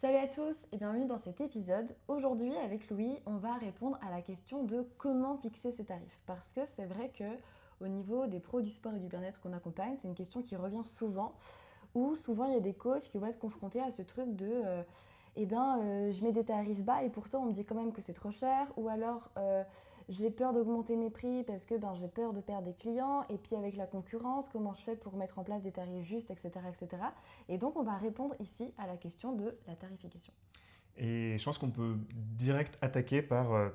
Salut à tous et bienvenue dans cet épisode. Aujourd'hui avec Louis, on va répondre à la question de comment fixer ses tarifs. Parce que c'est vrai que au niveau des pros du sport et du bien-être qu'on accompagne, c'est une question qui revient souvent. Où souvent il y a des coachs qui vont être confrontés à ce truc de je mets des tarifs bas et pourtant on me dit quand même que c'est trop cher. Ou alors j'ai peur d'augmenter mes prix parce que j'ai peur de perdre des clients. Et puis avec la concurrence, comment je fais pour mettre en place des tarifs justes, etc. etc. Et donc on va répondre ici à la question de la tarification. Et je pense qu'on peut direct attaquer par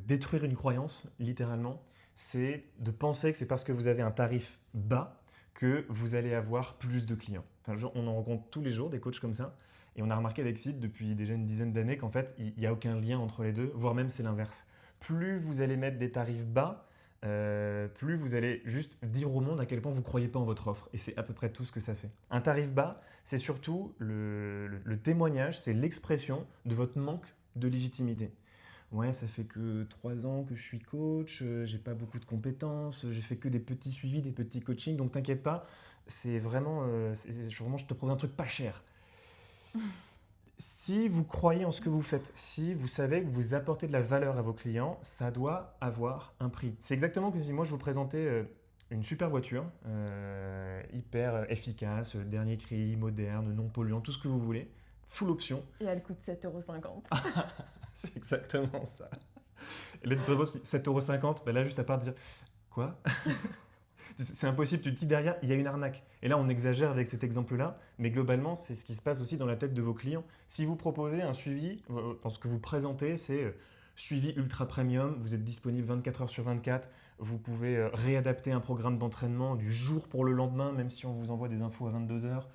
détruire une croyance, littéralement. C'est de penser que c'est parce que vous avez un tarif bas que vous allez avoir plus de clients. Enfin, on en rencontre tous les jours des coachs comme ça. Et on a remarqué avec Sid depuis déjà une dizaine d'années qu'en fait, il n'y a aucun lien entre les deux, voire même c'est l'inverse. Plus vous allez mettre des tarifs bas, plus vous allez juste dire au monde à quel point vous ne croyez pas en votre offre. Et c'est à peu près tout ce que ça fait. Un tarif bas, c'est surtout le témoignage, c'est l'expression de votre manque de légitimité. Ouais, ça fait que 3 ans que je suis coach, j'ai pas beaucoup de compétences, j'ai fait que des petits suivis, des petits coachings, donc t'inquiète pas, c'est vraiment, je te propose un truc pas cher. Si vous croyez en ce que vous faites, si vous savez que vous apportez de la valeur à vos clients, ça doit avoir un prix. C'est exactement comme si moi je vous présentais une super voiture, hyper efficace, dernier cri, moderne, non polluant, tout ce que vous voulez, full option. Et elle coûte 7,50 €. C'est exactement ça. Et là, tu te proposes 7,50 €, ben là, juste à part de dire quoi. C'est impossible, tu te dis derrière, il y a une arnaque. Et là, on exagère avec cet exemple-là, mais globalement, c'est ce qui se passe aussi dans la tête de vos clients. Si vous proposez un suivi, ce que vous présentez, c'est suivi ultra premium, vous êtes disponible 24 heures sur 24, vous pouvez réadapter un programme d'entraînement du jour pour le lendemain, même si on vous envoie des infos à 22 heures.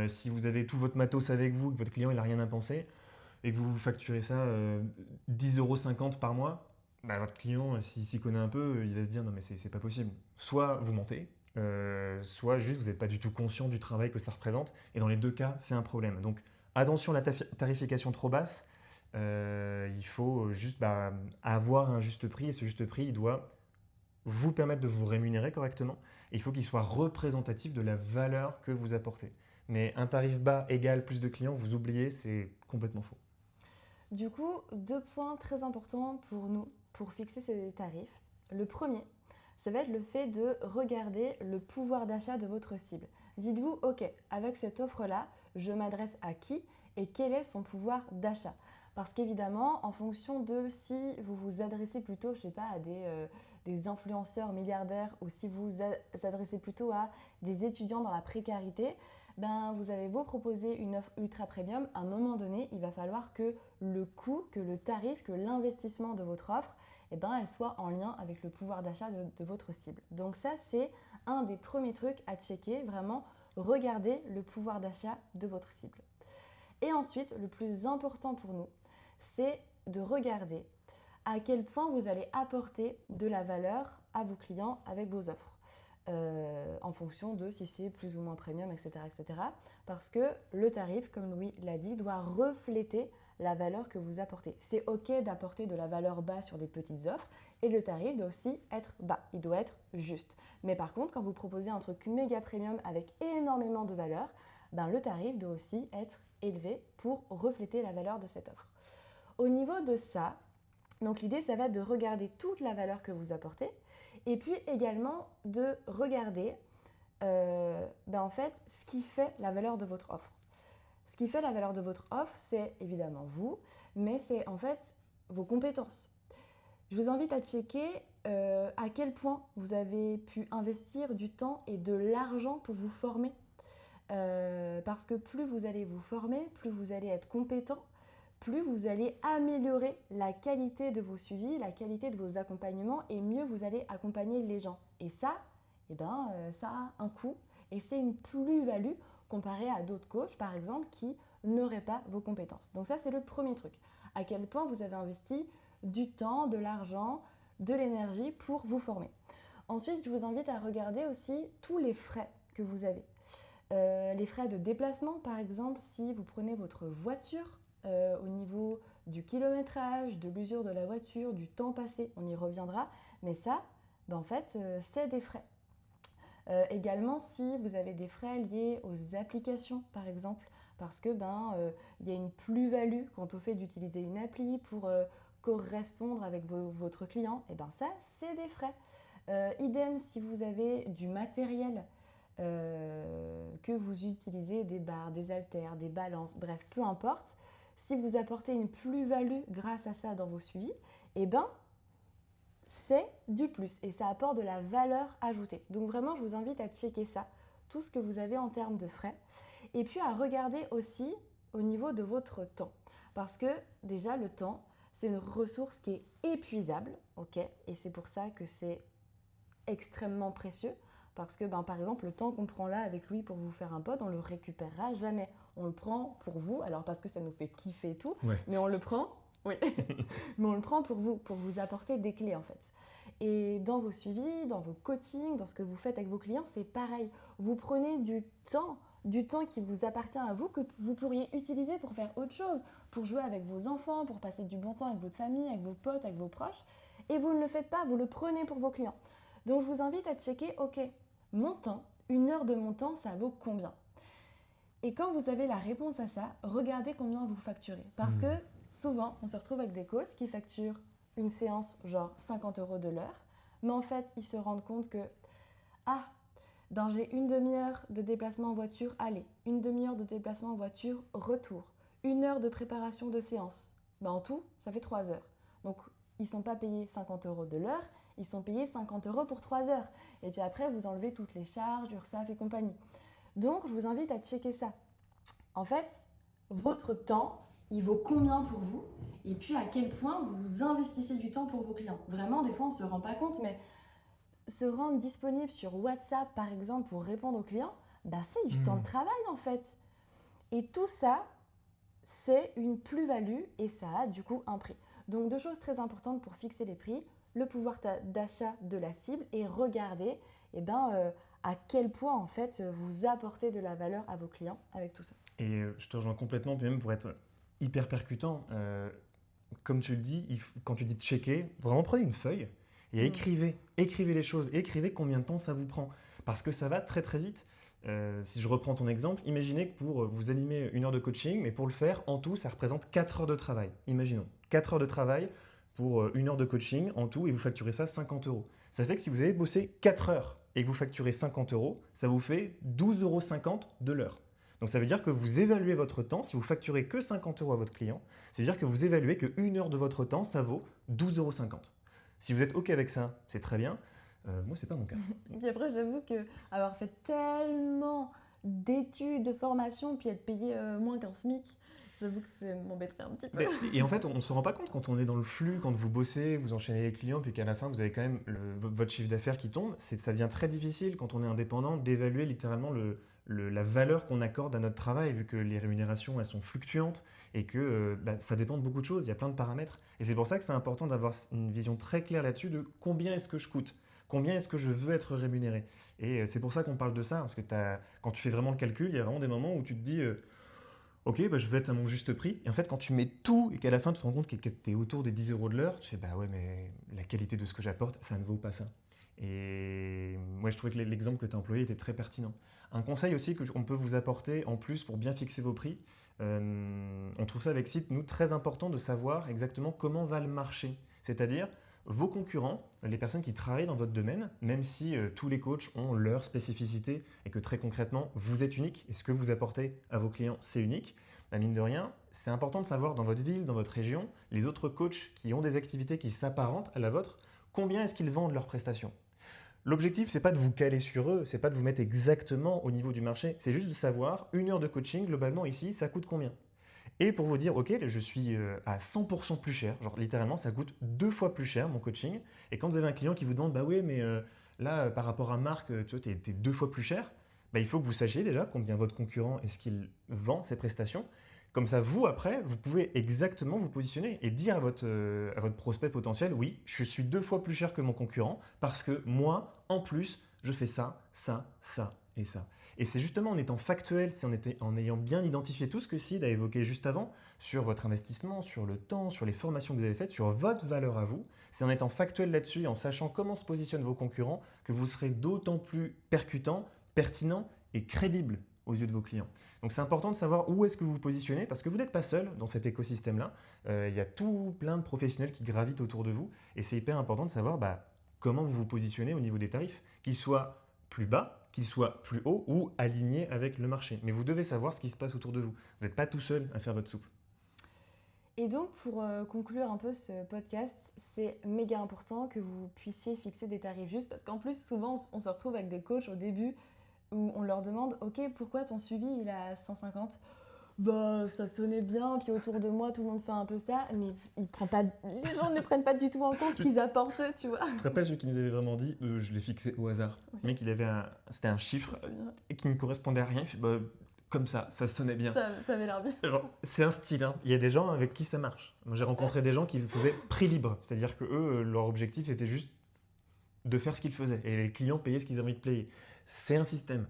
Si vous avez tout votre matos avec vous, que votre client il n'a rien à penser, et que vous facturez ça 10,50 € par mois, bah, votre client, s'il s'y connaît un peu, il va se dire non mais c'est pas possible. Soit vous mentez, soit juste vous n'êtes pas du tout conscient du travail que ça représente, et dans les deux cas, c'est un problème. Donc attention à la tarification trop basse, il faut juste avoir un juste prix, et ce juste prix, il doit vous permettre de vous rémunérer correctement, et il faut qu'il soit représentatif de la valeur que vous apportez. Mais un tarif bas égale plus de clients, vous oubliez, c'est complètement faux. Du coup, deux points très importants pour nous, pour fixer ces tarifs. Le premier, ça va être le fait de regarder le pouvoir d'achat de votre cible. Dites-vous, ok, avec cette offre-là, je m'adresse à qui et quel est son pouvoir d'achat. Parce qu'évidemment, en fonction de si vous vous adressez plutôt, je sais pas, à des influenceurs milliardaires ou si vous vous adressez plutôt à des étudiants dans la précarité, vous avez beau proposer une offre ultra premium, à un moment donné, il va falloir que le coût, que le tarif, que l'investissement de votre offre, elle soit en lien avec le pouvoir d'achat de votre cible. Donc ça, c'est un des premiers trucs à checker, vraiment, regarder le pouvoir d'achat de votre cible. Et ensuite, le plus important pour nous, c'est de regarder à quel point vous allez apporter de la valeur à vos clients avec vos offres. En fonction de si c'est plus ou moins premium, etc., etc. Parce que le tarif, comme Louis l'a dit, doit refléter la valeur que vous apportez. C'est ok d'apporter de la valeur bas sur des petites offres et le tarif doit aussi être bas, il doit être juste. Mais par contre, quand vous proposez un truc méga premium avec énormément de valeur, le tarif doit aussi être élevé pour refléter la valeur de cette offre. Au niveau de ça, donc l'idée, ça va être de regarder toute la valeur que vous apportez et puis également de regarder en fait ce qui fait la valeur de votre offre. Ce qui fait la valeur de votre offre, c'est évidemment vous, mais c'est en fait vos compétences. Je vous invite à checker à quel point vous avez pu investir du temps et de l'argent pour vous former. Parce que plus vous allez vous former, plus vous allez être compétent, plus vous allez améliorer la qualité de vos suivis, la qualité de vos accompagnements et mieux vous allez accompagner les gens. Et ça, ça a un coût et c'est une plus-value comparé à d'autres coachs, par exemple, qui n'auraient pas vos compétences. Donc ça, c'est le premier truc. À quel point vous avez investi du temps, de l'argent, de l'énergie pour vous former. Ensuite, je vous invite à regarder aussi tous les frais que vous avez. Les frais de déplacement, par exemple, si vous prenez votre voiture, au niveau du kilométrage, de l'usure de la voiture, du temps passé, on y reviendra, mais ça, c'est des frais. Également, si vous avez des frais liés aux applications, par exemple, parce que il y a une plus-value quant au fait d'utiliser une appli pour correspondre avec votre client. Et ben ça, c'est des frais. Idem si vous avez du matériel que vous utilisez, des barres, des haltères, des balances, bref, peu importe. Si vous apportez une plus-value grâce à ça dans vos suivis, eh ben, c'est du plus et ça apporte de la valeur ajoutée. Donc vraiment, je vous invite à checker ça, tout ce que vous avez en termes de frais. Et puis à regarder aussi au niveau de votre temps. Parce que déjà, le temps, c'est une ressource qui est épuisable, ok? Et c'est pour ça que c'est extrêmement précieux. Parce que, par exemple, le temps qu'on prend là avec Louis pour vous faire un pod, on le récupérera jamais. On le prend pour vous, alors parce que ça nous fait kiffer et tout, Ouais. mais on le prend, oui, mais on le prend pour vous apporter des clés en fait. Et dans vos suivis, dans vos coachings, dans ce que vous faites avec vos clients, c'est pareil. Vous prenez du temps qui vous appartient à vous, que vous pourriez utiliser pour faire autre chose, pour jouer avec vos enfants, pour passer du bon temps avec votre famille, avec vos potes, avec vos proches, et vous ne le faites pas, vous le prenez pour vos clients. Donc je vous invite à checker, ok, mon temps, 1 heure de mon temps, ça vaut combien? Et quand vous avez la réponse à ça, regardez combien vous facturez. Parce que souvent, on se retrouve avec des coachs qui facturent une séance genre 50 € de l'heure, mais en fait, ils se rendent compte que, j'ai une demi-heure de déplacement en voiture aller, une demi-heure de déplacement en voiture retour, 1 heure de préparation de séance. En tout, ça fait 3 heures. Donc, ils ne sont pas payés 50 € de l'heure, ils sont payés 50 € pour 3 heures. Et puis après, vous enlevez toutes les charges, URSSAF et compagnie. Donc, je vous invite à checker ça. En fait, votre temps, il vaut combien pour vous? Et puis, à quel point vous investissez du temps pour vos clients? Vraiment, des fois, on ne se rend pas compte, mais se rendre disponible sur WhatsApp, par exemple, pour répondre aux clients, c'est du temps de travail, en fait. Et tout ça, c'est une plus-value et ça a du coup un prix. Donc, 2 choses très importantes pour fixer les prix: le pouvoir d'achat de la cible et regarder à quel point en fait vous apportez de la valeur à vos clients avec tout ça. Et je te rejoins complètement, puis même pour être hyper percutant, comme tu le dis, quand tu dis checker, vraiment prenez une feuille et écrivez les choses, écrivez combien de temps ça vous prend, parce que ça va très très vite. Si je reprends ton exemple, imaginez que pour vous animer 1 heure de coaching, mais pour le faire, en tout, ça représente 4 heures de travail. Imaginons, 4 heures de travail pour 1 heure de coaching en tout, et vous facturez ça 50 €. Ça fait que si vous avez bossé 4 heures et que vous facturez 50 €, ça vous fait 12,50 € de l'heure. Donc ça veut dire que vous évaluez votre temps, si vous facturez que 50 € à votre client, ça veut dire que vous évaluez que 1 heure de votre temps, ça vaut 12,50 €. Si vous êtes OK avec ça, c'est très bien. Moi, c'est pas mon cas. Et puis après, j'avoue que avoir fait tellement d'études, de formations, puis être payé moins qu'un SMIC, j'avoue que ça m'embêterait un petit peu. Et en fait, on ne se rend pas compte quand on est dans le flux, quand vous bossez, vous enchaînez les clients, puis qu'à la fin, vous avez quand même votre chiffre d'affaires qui tombe. Ça devient très difficile quand on est indépendant d'évaluer littéralement la valeur qu'on accorde à notre travail, vu que les rémunérations, elles sont fluctuantes et que ça dépend de beaucoup de choses. Il y a plein de paramètres. Et c'est pour ça que c'est important d'avoir une vision très claire là-dessus de combien est-ce que je coûte. Combien est-ce que je veux être rémunéré? Et c'est pour ça qu'on parle de ça, parce que quand tu fais vraiment le calcul, il y a vraiment des moments où tu te dis ok, je vais être à mon juste prix. Et en fait, quand tu mets tout et qu'à la fin, tu te rends compte que tu es autour des 10 € de l'heure, tu fais ouais, mais la qualité de ce que j'apporte, ça ne vaut pas ça. Et moi, je trouvais que l'exemple que tu as employé était très pertinent. Un conseil aussi qu'on peut vous apporter en plus pour bien fixer vos prix, on trouve ça avec Site, nous, très important de savoir exactement comment va le marché. C'est-à-dire, vos concurrents, les personnes qui travaillent dans votre domaine, même si tous les coachs ont leur spécificité et que très concrètement, vous êtes unique et ce que vous apportez à vos clients, c'est unique, mine de rien, c'est important de savoir dans votre ville, dans votre région, les autres coachs qui ont des activités qui s'apparentent à la vôtre, combien est-ce qu'ils vendent leurs prestations. L'objectif, c'est pas de vous caler sur eux, c'est pas de vous mettre exactement au niveau du marché, c'est juste de savoir, 1 heure de coaching, globalement ici, ça coûte combien. Et pour vous dire, ok, je suis à 100% plus cher, genre littéralement ça coûte 2 fois plus cher mon coaching. Et quand vous avez un client qui vous demande, oui, mais là par rapport à Marc, tu vois, t'es 2 fois plus cher, il faut que vous sachiez déjà combien votre concurrent est-ce qu'il vend ses prestations. Comme ça, vous après, vous pouvez exactement vous positionner et dire à votre prospect potentiel, oui, je suis 2 fois plus cher que mon concurrent parce que moi, en plus, je fais ça, ça, ça et ça. Et c'est justement en étant factuel, c'est en ayant bien identifié tout ce que Sid a évoqué juste avant, sur votre investissement, sur le temps, sur les formations que vous avez faites, sur votre valeur à vous, c'est en étant factuel là-dessus et en sachant comment se positionnent vos concurrents que vous serez d'autant plus percutant, pertinent et crédible aux yeux de vos clients. Donc c'est important de savoir où est-ce que vous vous positionnez parce que vous n'êtes pas seul dans cet écosystème-là. Il y a tout plein de professionnels qui gravitent autour de vous et c'est hyper important de savoir comment vous vous positionnez au niveau des tarifs, qu'ils soient plus bas, qu'ils soient plus hauts ou alignés avec le marché. Mais vous devez savoir ce qui se passe autour de vous. Vous n'êtes pas tout seul à faire votre soupe. Et donc, pour conclure un peu ce podcast, c'est méga important que vous puissiez fixer des tarifs justes parce qu'en plus, souvent, on se retrouve avec des coachs au début où on leur demande « Ok, pourquoi ton suivi, il est à 150 ?» Bah, ça sonnait bien, puis autour de moi, tout le monde fait un peu ça, mais les gens ne prennent pas du tout en compte ce qu'ils apportent, tu vois. Tu te rappelles celui qui nous avait vraiment dit je l'ai fixé au hasard. Oui. Le mec, c'était un chiffre et qui ne correspondait à rien. Il fait, comme ça sonnait bien. Ça avait l'air bien. Genre, c'est un style. Hein. Il y a des gens avec qui ça marche. Moi, j'ai rencontré des gens qui faisaient prix libre. C'est-à-dire que eux, leur objectif, c'était juste de faire ce qu'ils faisaient. Et les clients payaient ce qu'ils avaient envie de payer. C'est un système.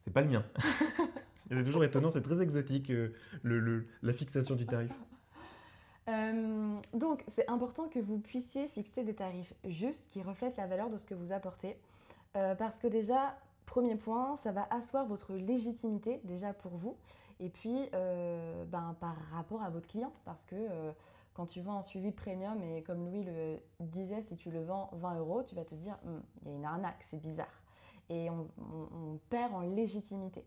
C'est pas le mien. C'est toujours étonnant, c'est très exotique, la fixation du tarif. Donc, c'est important que vous puissiez fixer des tarifs justes qui reflètent la valeur de ce que vous apportez. Parce que déjà, premier point, ça va asseoir votre légitimité déjà pour vous. Et puis, par rapport à votre client. Parce que quand tu vends un suivi premium, et comme Louis le disait, si tu le vends 20 €, tu vas te dire, il y a une arnaque, c'est bizarre. Et on perd en légitimité.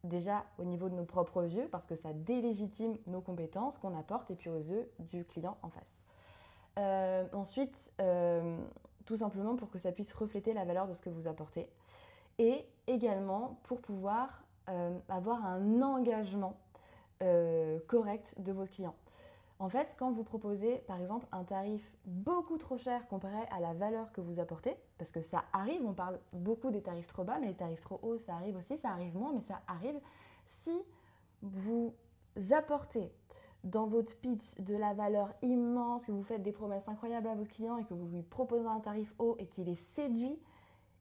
Déjà au niveau de nos propres yeux, parce que ça délégitime nos compétences qu'on apporte, et puis aux yeux du client en face. Ensuite, tout simplement pour que ça puisse refléter la valeur de ce que vous apportez. Et également pour pouvoir avoir un engagement correct de votre client. En fait, quand vous proposez, par exemple, un tarif beaucoup trop cher comparé à la valeur que vous apportez, parce que ça arrive, on parle beaucoup des tarifs trop bas, mais les tarifs trop hauts, ça arrive aussi, ça arrive moins, mais ça arrive. Si vous apportez dans votre pitch de la valeur immense, que vous faites des promesses incroyables à votre client et que vous lui proposez un tarif haut et qu'il est séduit,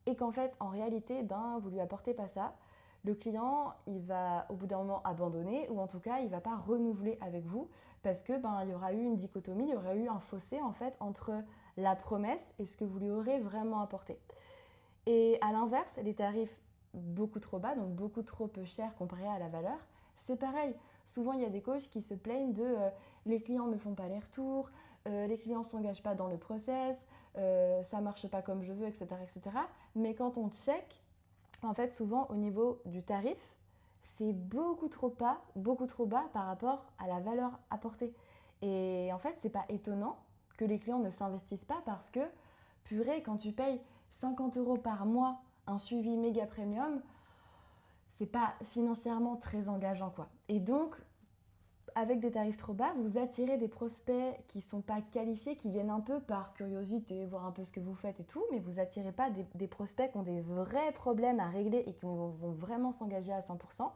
et qu'en fait, en réalité, vous lui apportez pas ça, le client, il va au bout d'un moment abandonner ou en tout cas, il ne va pas renouveler avec vous parce que il y aura eu une dichotomie, il y aura eu un fossé en fait entre la promesse et ce que vous lui aurez vraiment apporté. Et à l'inverse, les tarifs beaucoup trop bas, donc beaucoup trop peu chers comparé à la valeur, c'est pareil. Souvent, il y a des coachs qui se plaignent de les clients ne font pas les retours, les clients ne s'engagent pas dans le process, ça ne marche pas comme je veux, etc., etc. Mais quand on check, en fait, souvent, au niveau du tarif, c'est beaucoup trop bas par rapport à la valeur apportée. Et en fait, c'est pas étonnant que les clients ne s'investissent pas parce que, purée, quand tu payes 50 € par mois un suivi méga premium, c'est pas financièrement très engageant, quoi. Et donc, avec des tarifs trop bas, vous attirez des prospects qui ne sont pas qualifiés, qui viennent un peu par curiosité, voir un peu ce que vous faites et tout, mais vous n'attirez pas des prospects qui ont des vrais problèmes à régler et qui vont vraiment s'engager à 100%.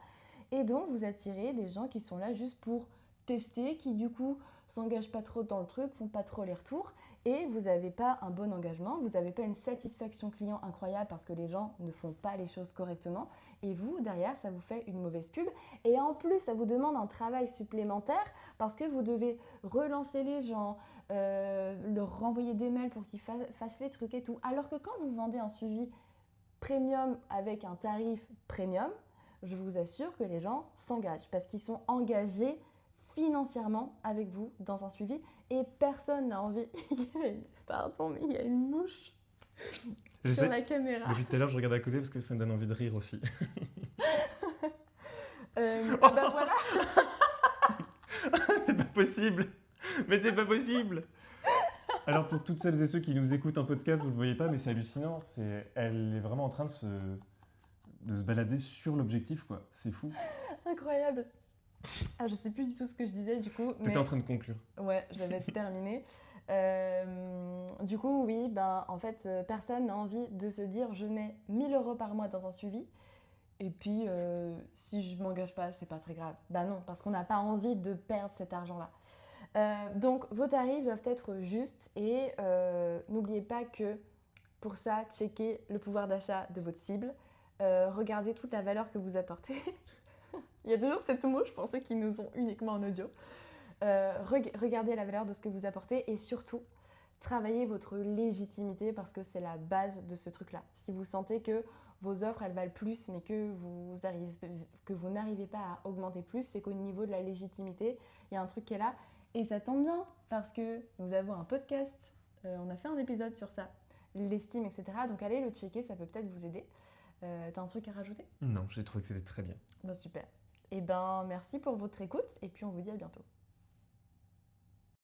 Et donc, vous attirez des gens qui sont là juste pour tester, qui du coup s'engagent pas trop dans le truc, font pas trop les retours, et vous n'avez pas un bon engagement, vous n'avez pas une satisfaction client incroyable parce que les gens ne font pas les choses correctement, et vous, derrière, ça vous fait une mauvaise pub, et en plus, ça vous demande un travail supplémentaire parce que vous devez relancer les gens, leur renvoyer des mails pour qu'ils fassent les trucs et tout, alors que quand vous vendez un suivi premium avec un tarif premium, je vous assure que les gens s'engagent parce qu'ils sont engagés financièrement avec vous dans un suivi et personne n'a envie. Pardon, mais il y a une mouche sur la caméra. Depuis tout à l'heure, je regarde à côté parce que ça me donne envie de rire aussi. Voilà. C'est pas possible. Mais c'est pas possible. Alors pour toutes celles et ceux qui nous écoutent en podcast, vous ne le voyez pas, mais c'est hallucinant. Elle est vraiment en train de se balader sur l'objectif, quoi. C'est fou. Incroyable. Ah, je sais plus du tout ce que je disais du coup. T'étais en train de conclure. Ouais, j'avais terminé. Du coup, oui, en fait, personne n'a envie de se dire je mets 1 000 € par mois dans un suivi. Et puis, si je m'engage pas, c'est pas très grave. Non, parce qu'on n'a pas envie de perdre cet argent-là. Donc, vos tarifs doivent être justes et n'oubliez pas que pour ça, checkez le pouvoir d'achat de votre cible. Regardez toute la valeur que vous apportez. Il y a toujours cette mouche pour ceux qui nous ont uniquement en audio. Regardez la valeur de ce que vous apportez et surtout, travaillez votre légitimité parce que c'est la base de ce truc-là. Si vous sentez que vos offres, elles valent plus, mais que vous n'arrivez pas à augmenter plus, c'est qu'au niveau de la légitimité, il y a un truc qui est là. Et ça tombe bien, parce que nous avons un podcast, on a fait un épisode sur ça, l'estime, etc. Donc allez le checker, ça peut peut-être vous aider. T'as un truc à rajouter? Non, j'ai trouvé que c'était très bien. Ben super. Et ben merci pour votre écoute, et puis on vous dit à bientôt.